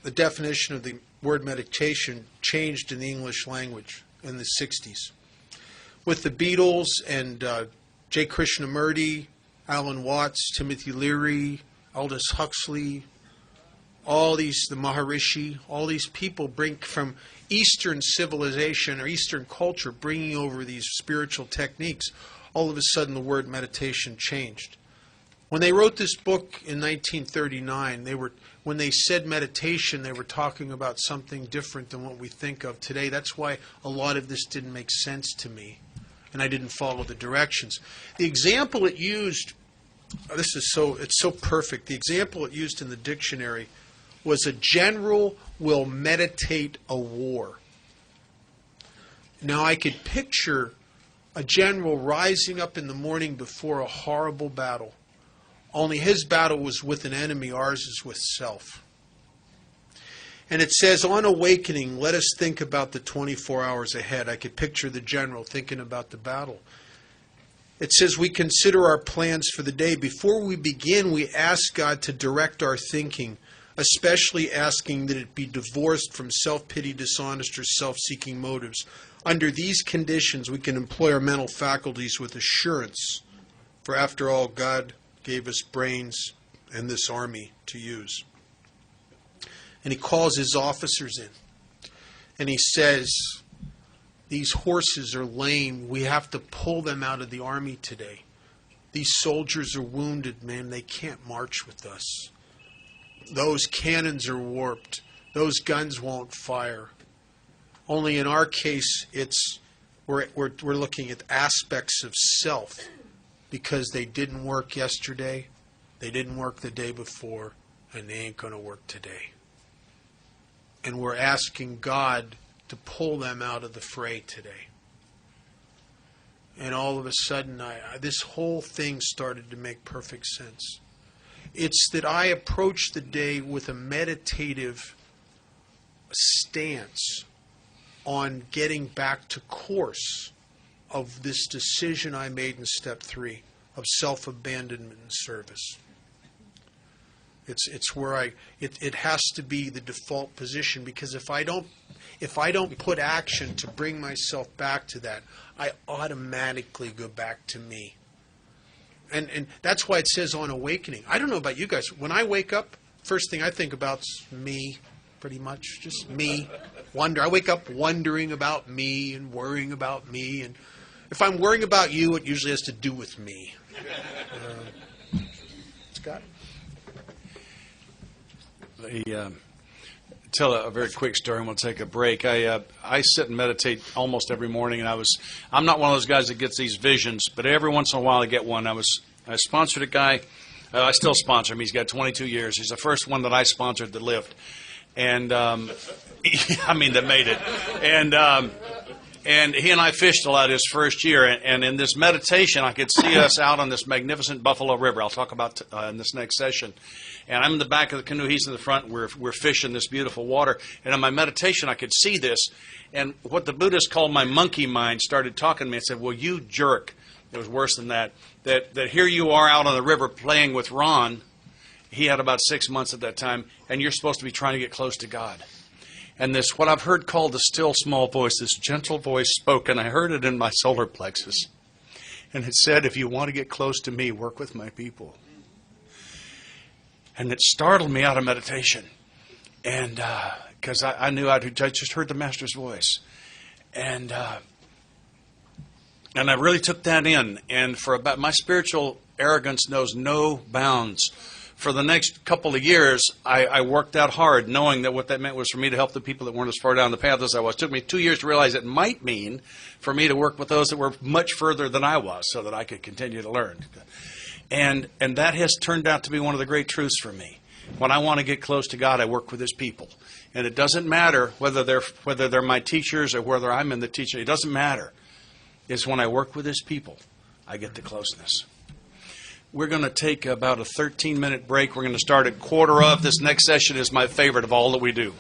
the definition of the word meditation changed in the English language in the 60s. With the Beatles and J. Krishnamurti, Alan Watts, Timothy Leary, Aldous Huxley, the Maharishi, all these people bring from Eastern civilization or Eastern culture, bringing over these spiritual techniques. All of a sudden the word meditation changed. When they wrote this book in 1939, when they said meditation, they were talking about something different than what we think of today. That's why a lot of this didn't make sense to me, and I didn't follow the directions. The example it used, it's so perfect. The example it used in the dictionary was a general will meditate a war. Now I could picture a general rising up in the morning before a horrible battle. Only his battle was with an enemy, ours is with self. And it says, on awakening, let us think about the 24 hours ahead. I could picture the general thinking about the battle. It says we consider our plans for the day. Before we begin, we ask God to direct our thinking, especially asking that it be divorced from self-pity, dishonest, or self-seeking motives. Under these conditions, we can employ our mental faculties with assurance, for after all, God gave us brains and this army to use. And he calls his officers in, and he says, these horses are lame. We have to pull them out of the army today. These soldiers are wounded, man. They can't march with us. Those cannons are warped. Those guns won't fire. Only in our case, we're looking at aspects of self, because they didn't work yesterday, they didn't work the day before, and they ain't going to work today. And we're asking God to pull them out of the fray today. And all of a sudden, this whole thing started to make perfect sense. It's that I approach the day with a meditative stance on getting back to course of this decision I made in step 3 of self-abandonment and service. It's where it has to be the default position, because if I don't put action to bring myself back to that, I automatically go back to me. And that's why it says on awakening. I don't know about you guys. When I wake up, first thing I think about is me, pretty much, just me. I wake up wondering about me and worrying about me. And if I'm worrying about you, it usually has to do with me. Scott? Tell a very quick story, and we'll take a break. I sit and meditate almost every morning, and I'm not one of those guys that gets these visions, but every once in a while I get one. I sponsored a guy. I still sponsor him. He's got 22 years. He's the first one that I sponsored that lived, and that made it. And he and I fished a lot his first year, and in this meditation, I could see us out on this magnificent Buffalo River. I'll talk about in this next session. And I'm in the back of the canoe. He's in the front. We're fishing this beautiful water. And in my meditation, I could see this. And what the Buddhists call my monkey mind started talking to me and said, well, you jerk. It was worse than that. That here you are out on the river playing with Ron. He had about 6 months at that time. And you're supposed to be trying to get close to God. And this, what I've heard called the still small voice, this gentle voice spoke, and I heard it in my solar plexus. And it said, if you want to get close to me, work with my people. And it startled me out of meditation. And because I knew I just heard the Master's voice. And I really took that in. And for about, my spiritual arrogance knows no bounds. For the next couple of years, I worked out hard, knowing that what that meant was for me to help the people that weren't as far down the path as I was. It took me 2 years to realize it might mean for me to work with those that were much further than I was, so that I could continue to learn. And that has turned out to be one of the great truths for me. When I want to get close to God, I work with His people. And it doesn't matter whether they're my teachers or whether I'm in the teaching. It doesn't matter. It's when I work with His people, I get the closeness. We're going to take about a 13-minute break. We're going to start at 12:15. This next session is my favorite of all that we do.